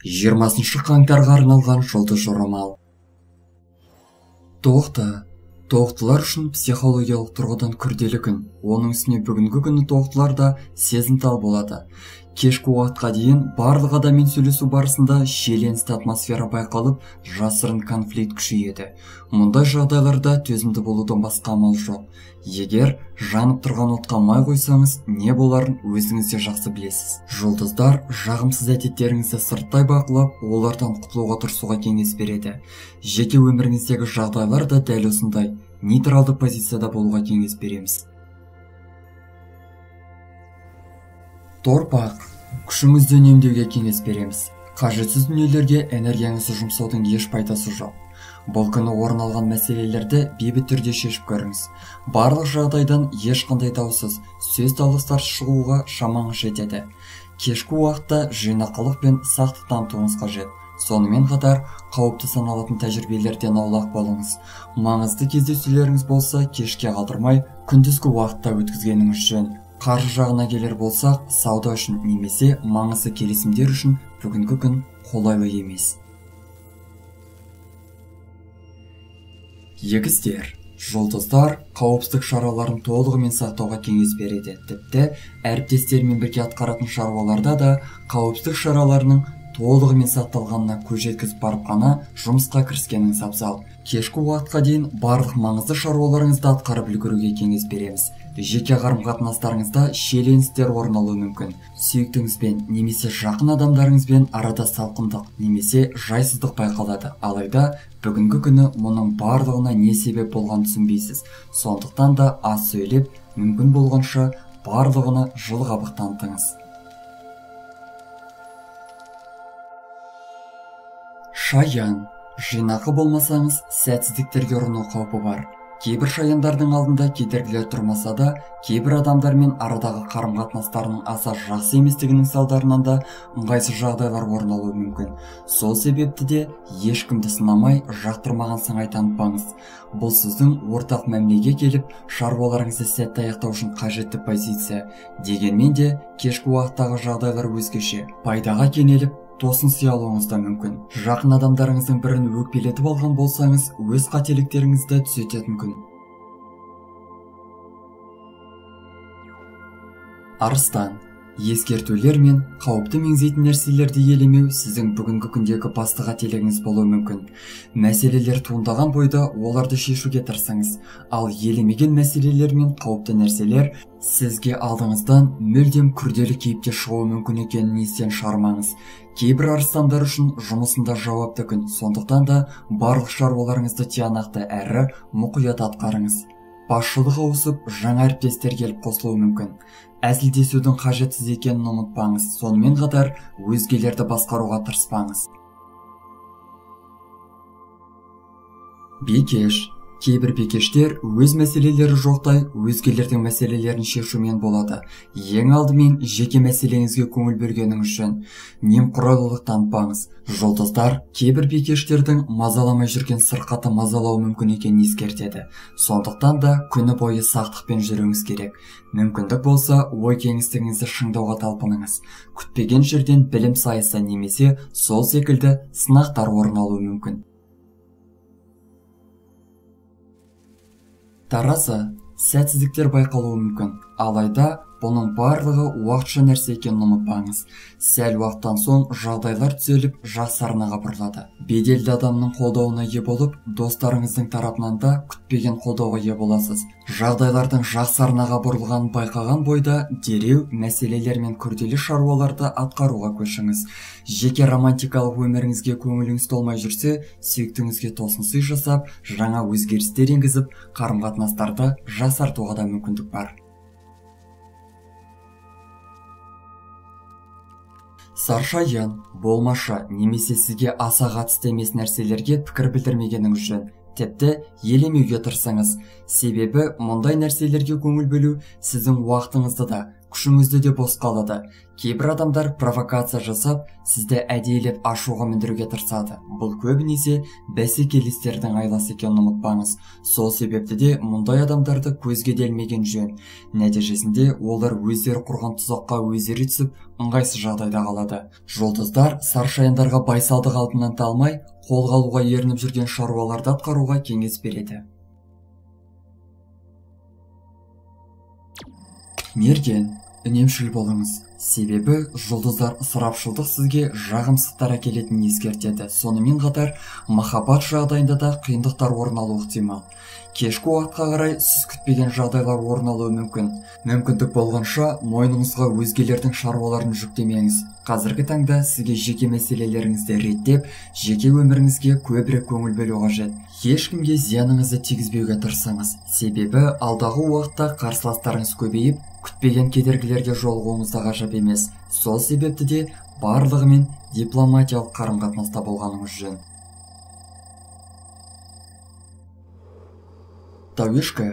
20 қаңтарға арналған жұлдыз жорамал. Тоқтылар үшін психологиялық тұрғыдан күрделі күн. Оның үстіне бүгінгі күні тоқтылар да сезімтал болады. Кешкі уақытқа дейін барлық адаммен сөйлесу барысында шиеленісті атмосфера байқалып, жасырын конфликт күшейеді. Мұндай жағдайларда төзімді болудан басқа амал жоқ. Егер жанып тұрған отқа май қойсаңыз, не боларын өзіңіз де жақсы білесіз. Жұлдыздар жағымсыз әдеттеріңізді сырттай бақылап, олардан құтылуға тырысуға кеңес береді. Жеке өміріңіздегі жағдайлар да дәл осындай нейтралды позицияда болуға кеңес береміз. Торпақ, күшіңізді үнемдеуге кеңес береміз. Қажетсіз дүниелерге энергияңызды жұмсаудың еш пайдасы жоқ. Бұл күні орын алған мәселелерді бейбіт түрде шешіп көріңіз. Барлық жағдайдан ешқандай даусыз, сөз таластар шығуға шамаңыз жетеді. Кешкі уақытта жинақылық пен сақтық танытуыңыз қажет. Сонымен қатар, қауіпті саналатын тәжірибелерден аулақ болыңыз. Маңызды кездесулеріңіз болса, кешке қалдырмай, күндізгі уақытта өткізгеніңіз жөн. Қаржы жағына келер болсақ, сауда үшін немесе маңызды келісімдер үшін бүгінгі күн қолайлы емес. Егіздер, жұлдыздар қауіпсіздік шараларын толығымен сақтауға кеңес береді. Тіпті әріптестермен бірге атқаратын шаруаларда да қауіпсіздік шараларының толығымен сақталғанына көз жеткізіп барып қана жұмысқа кіріскеніңіз абзал. Кешкі уақытқа дейін барлық маңызды шаруаларыңызды атқарып үлгеруге кеңес береміз. Жеке қарым-қатынастарыңызда шиеленістер орын алуы мүмкін. Сүйіктіңізбен немесе жақын адамдарыңызбен арада салқындық немесе жайсыздық байқалады. Алайда бүгінгі күні мұның барлығына не себеп болғанын түсінбейсіз. Сондықтан да аз сөйлеп, мүмкін болғанша барлығына жылғабық танытыңыз. Шаян, жинақы болмасаңыз, сәтсіздіктерге ұрыну қаупі бар. Кейбір шаяндардың алдында кедергілер тұрмаса да, кейбір адамдармен арадағы қарым-қатынастарының аса жақсы еместігінің салдарынан да ыңғайсыз жағдайлар орын алуы мүмкін. Сол себепті де ешкімді сынамай, жақтырмаған сыңай танытпаңыз. Бұл сіздің ортақ мәмілеге келіп, шаруаларыңызды сәтті аяқтау үшін қажетті позиция. Дегенмен де, кешкі уақыттағы жағдайлар өзгеше, пайдаға кенеліп, тосын сый алуыңыз да мүмкін. Жақын адамдарыңыздың бірін өкпелетіп алған болсаңыз, өз қателіктеріңізді түзететін күн. Арыстан, ескертулер мен қауіпті меңзейтін нәрселерді елемеу сіздің бүгінгі күндегі басты қателігіңіз болуы мүмкін. Мәселелер туындаған бойда оларды шешуге тырысыңыз, ал елемеген мәселелер мен қауіпті нәрселер сізге алдыңыздан мүлдем күрделі кейіпте шығуы мүмкін екенін естен шығармаңыз. Кейбір арыстандар үшін жұмысында жауапты күн, сондықтан да барлық шаруаларыңызды тиянақты әрі мұқият атқарыңыз. Басшылық ауысып, жаңа әріптестер келіп қосылуы мүмкін. Әзілдесудің қажетсіз екенін ұмытпаңыз, сонымен қатар өзгелерді басқаруға тырыспаңыз. Бикеш, кейбір бикештер өз мәселелері жоқтай, өзгелердің мәселелерін шешумен болады. Ең алдымен жеке мәселеңізге көңіл бөлгеніңіз үшін немқұрайлылық танытпаңыз. Жұлдыздар кейбір бикештердің мазаламай жүрген сырқаты мазалауы мүмкін екенін ескертеді. Сондықтан да күні бойы сақтықпен жүруіңіз керек. Мүмкіндік болса, ой кеңістігіңізді шыңдауға талпыныңыз. Күтпеген жерден білім сайысы немесе сол секілді сынақтар орын алуы мүмкін. Таразы, сәтсіздіктер байқалуы мүмкін, алайда бұның барлығы уақытша нәрсе екенін ұмытпаңыз. Сәл уақыттан соң жағдайлар түзеліп, жақсы арнаға бұрылады. Беделді адамның қолдауына ие болып, достарыңыздың тарапынан да күтпеген қолдауға ие боласыз. Жағдайлардың жақсы арнаға бұрылғанын байқаған бойда дереу мәселелер мен күрделі шаруаларды атқаруға көшіңіз. Жеке романтикалық өміріңізге көңіліңіз толмай жүрсе, сүйіктіңізге тосын сый жасап, жаңа өзгерістер енгізіп, қарым-қатынастарды жақсартуға да мүмкіндік бар. Саршаян, болмаша немесе сізге аса қатысты емес нәрселерге пікір білдірмегеніңіз жөн. Тіпті елемеуге тырысыңыз. Себебі мұндай нәрселерге көңіл бөлу сіздің уақытыңызды да, күшіңізді де босқа алады. Кейбір адамдар провокация жасап, сізді әдейілеп ашуға міндіруге тырысады. Бұл көбінесе бәсекелестердің айласы екенін ұмытпаңыз. Сол себепті де мұндай адамдарды көзге делмеген жөн. Нәтижесінде олар өздері құрған тұзаққа өздері түсіп, ыңғайсыз жағдайда қалады. Жұлдыздар саршаяндарға байсалдық алтыннан талмай, қолға алуға ерініп жүрген шаруаларды атқаруға кеңес береді. Мерген, үнемшіл болыңыз. Себебі жұлдыздар ысырапшылдық сізге жағымсыздықтар әкелетінін ескертеді. Сонымен қатар, махаббат жағдайында да қиындықтар орын алуы ықтимал. Кешкі уақытқа қарай сіз күтпеген жағдайлар орын алуы мүмкін. Мүмкіндік болғанша мойныңызға өзгелердің шаруаларын жүктемеңіз. Қазіргі таңда сізге жеке мәселелеріңізді реттеп, жеке өміріңізге көбірек көңіл бөлу қажет. Ешкімге зияныңызды тигізбеуге тырысыңыз. Себебі алдағы уақытта қарсыластарыңыз көбейіп, күтпеген кедергілерге жолығуыңыз да ғажап емес. Сол себепті де барлығымен дипломатиялық қарым-қатынаста болғаныңыз жөн. Тауешкі,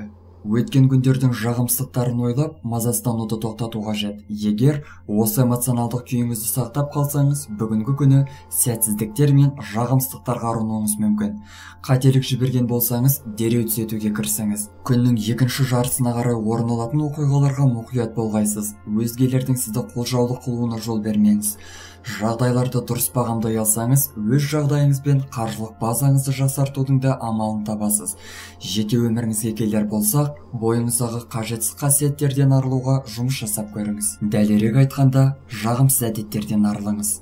өткен күндердің жағымсыздықтарын ойлап, мазасыздануды тоқтату қажет. Егер осы эмоционалдық күйіңізді сақтап қалсаңыз, бүгінгі күні сәтсіздіктер мен жағымсыздықтарға ұрынуыңыз мүмкін. Қателік жіберген болсаңыз, дереу түзетуге кірісіңіз. Күннің екінші жартысына қарай орын алатын оқиғаларға мұқият болғайсыз. Өзгелердің сізді қолжаулық қылуына жол бермеңіз. Жағдайларды дұрыс бағамдай алсаңыз, өз жағдайыңыз бен қаржылық базаңызды жақсартудың да амалын табасыз. Жеке өміріңізге келер болсақ, бойыңыздағы қажетсіз қасиеттерден арылуға жұмыс жасап көріңіз. Дәлірек айтқанда, жағымсыз әдеттерден арылыңыз.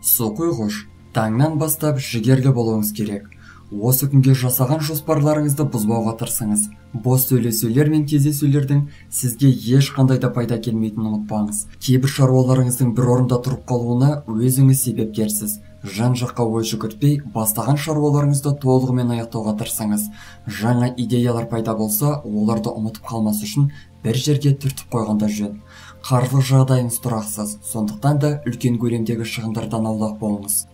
Су құйғыш, таңнан бастап жігерлі болуыңыз керек. Осы күнге жасаған жоспарларыңызды бұзбауға тырысыңыз. Бос сөйлесулер мен кездесулердің сізге ешқандай да пайда келмейтінін ұмытпаңыз. Кейбір шаруаларыңыздың бір орында тұрып қалуына өзіңіз себепкерсіз. Жан-жаққа ой жүгіртпей, бастаған шаруаларыңызды толығымен аяқтауға тырысыңыз. Жаңа идеялар пайда болса, оларды ұмытып қалмас үшін бір жерге түртіп қойғанда жөн. Қаржылық жағдайыңыз тұрақсыз, сондықтан да үлкен көлемдегі шығындардан аулақ болыңыз.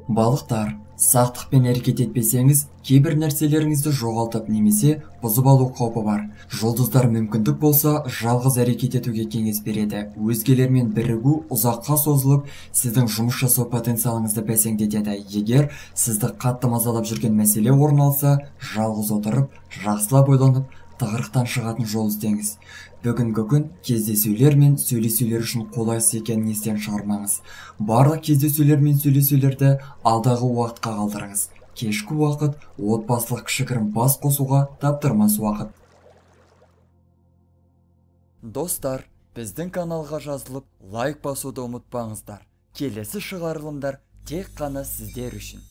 Балықтар, сақтықпен әрекет етпесеңіз, кейбір нәрселеріңізді жоғалтып немесе бұзып алу қаупі бар. Жұлдыздар мүмкіндік болса, жалғыз әрекет етуге кеңес береді. Өзгелермен бірігу ұзаққа созылып, сіздің жұмыс жасау потенциалыңызды бәсеңдетеді. Егер сізді қатты мазалап жүрген мәселе орын алса, жалғыз отырып, жақсылап ойланып, тығырықтан шығатын жол іздеңіз. Бүгінгі күн кездесулер мен сөйлесулер үшін қолайсыз екенін естен шығармаңыз. Барлық кездесулер мен сөйлесулерді алдағы уақытқа қалдырыңыз. Кешкі уақыт отбасылық кішігірім бас қосуға таптырмас уақыт. Достар, біздің каналға жазылып, лайк басуды ұмытпаңыздар. Келесі шығарылымдар тек қана сіздер үшін.